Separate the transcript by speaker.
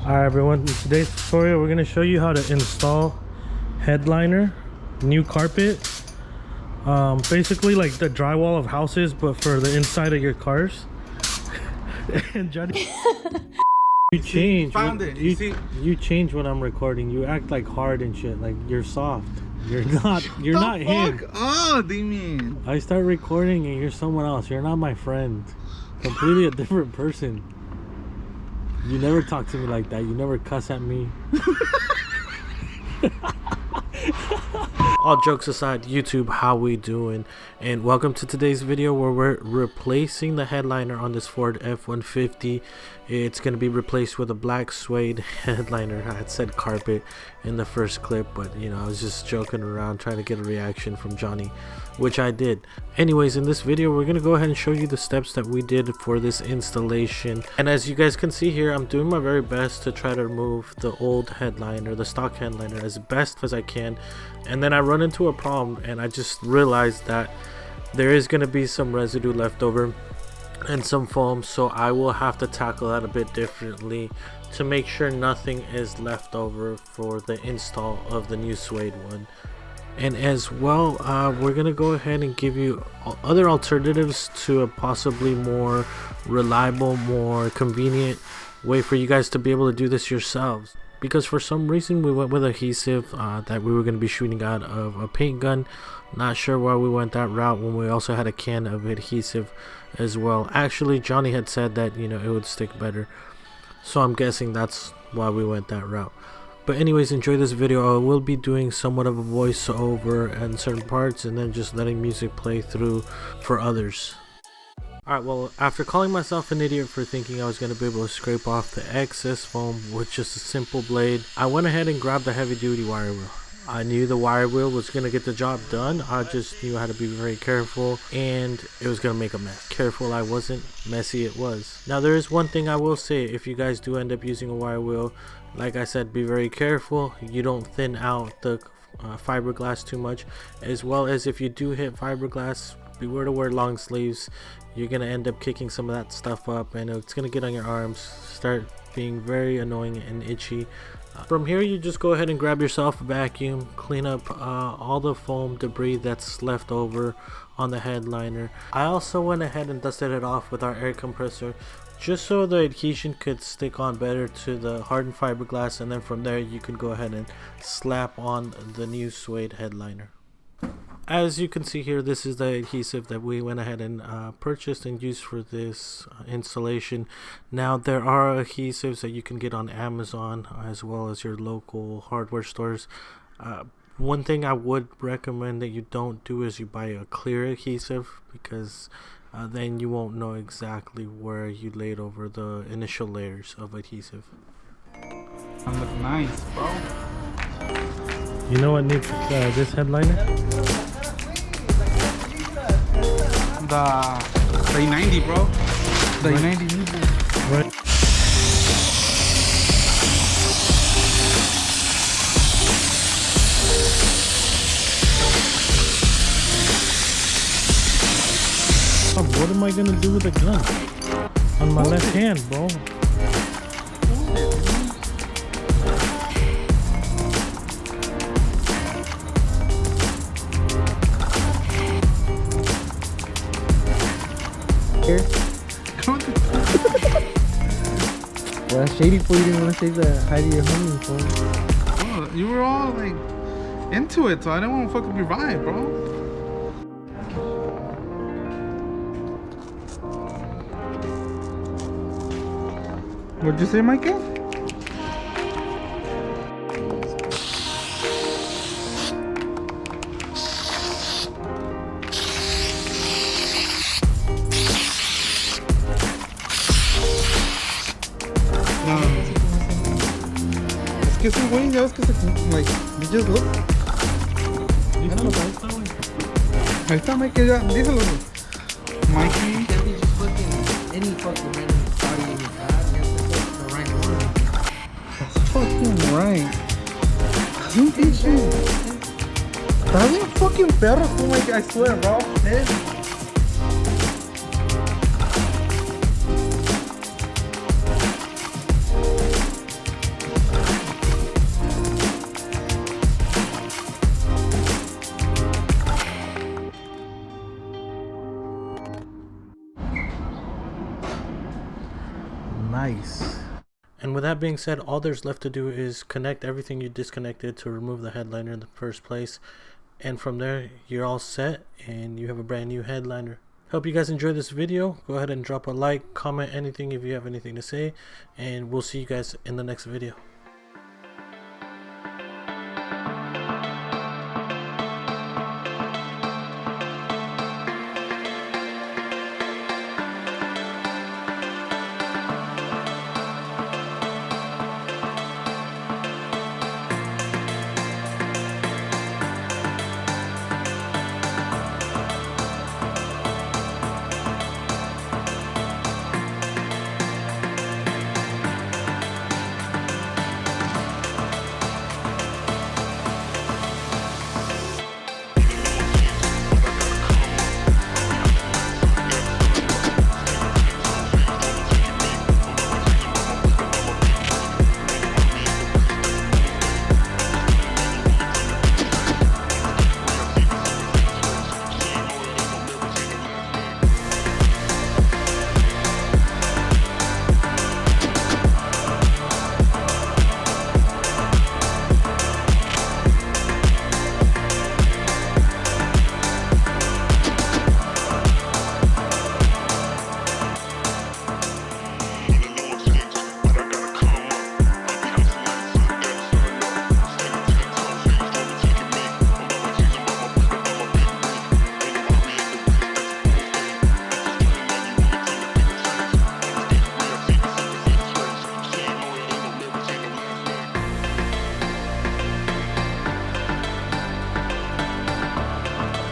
Speaker 1: Alright everyone, in today's tutorial we're going to show you how to install headliner, new carpet, basically like the drywall of houses but for the inside of your cars. And Johnny, you change. You change when I'm recording. You act like hard and shit, like you're soft. You're not him.
Speaker 2: Oh, Damien.
Speaker 1: I start recording and you're someone else. You're not my friend. Completely a different person. You never talk to me like that. You never cuss at me. All jokes aside, YouTube, how we doing? And welcome to today's video where we're replacing the headliner on this Ford F-150. It's going to be replaced with a black suede headliner. I had said carpet in the first clip, but you know, I was just joking around trying to get a reaction from Johnny, which I did. Anyways, in this video we're going to go ahead and show you the steps that we did for this installation. And as you guys can see here, I'm doing my very best to try to remove the old headliner, the stock headliner, as best as I can. And then I run into a problem and I just realized that there is going to be some residue left over and some foam, so I will have to tackle that a bit differently to make sure nothing is left over for the install of the new suede one. And as well, we're gonna go ahead and give you other alternatives to a possibly more reliable, more convenient way for you guys to be able to do this yourselves. Because for some reason we went with adhesive that we were going to be shooting out of a paint gun. Not sure why we went that route when we also had a can of adhesive as well. Actually, Johnny had said that, you know, it would stick better, so I'm guessing that's why we went that route. But anyways, enjoy this video. I will be doing somewhat of a voiceover in certain parts and then just letting music play through for others. Alright, well, after calling myself an idiot for thinking I was going to be able to scrape off the excess foam with just a simple blade, I went ahead and grabbed the heavy duty wire wheel. I knew the wire wheel was going to get the job done. I just knew how to be very careful, and it was going to make a mess. Careful I wasn't, messy it was. Now there is one thing I will say: if you guys do end up using a wire wheel, like I said, be very careful. You don't thin out the fiberglass too much, as well as if you do hit fiberglass, beware to wear long sleeves. You're gonna end up kicking some of that stuff up and it's gonna get on your arms, start being very annoying and itchy. From here, you just go ahead and grab yourself a vacuum, clean up all the foam debris that's left over on the headliner. I also went ahead and dusted it off with our air compressor just so the adhesion could stick on better to the hardened fiberglass, and then from there you can go ahead and slap on the new suede headliner. As you can see here, this is the adhesive that we went ahead and purchased and used for this installation. Now there are adhesives that you can get on Amazon as well as your local hardware stores. One thing I would recommend that you don't do is you buy a clear adhesive, because then you won't know exactly where you laid over the initial layers of adhesive.
Speaker 2: That look nice, bro.
Speaker 1: You know what needs this headliner?
Speaker 2: The A90, bro. The A90 new bull.
Speaker 1: Right. What am I gonna do with the gun on my left hand, bro?
Speaker 3: Well, that's shady for you. Didn't want to save the height of your homie, bro.
Speaker 2: Oh, you were all like into it, so I didn't want to fucking revive, bro. What'd you say, Michael? Es que ese güey, ya ves que se, like, you just look. Ahí está, Mikey, ya, díselo. Mikey.
Speaker 3: You can't be just fucking any fucking random body in your car. You have to put the right one.
Speaker 2: That's fucking right. You pinche. Estás bien fucking perro tú, Mikey, I swear, bro. Nice.
Speaker 1: And with that being said, all there's left to do is connect everything you disconnected to remove the headliner in the first place. And from there, you're all set and you have a brand new headliner. Hope you guys enjoyed this video. Go ahead and drop a like, comment anything if you have anything to say, and we'll see you guys in the next video.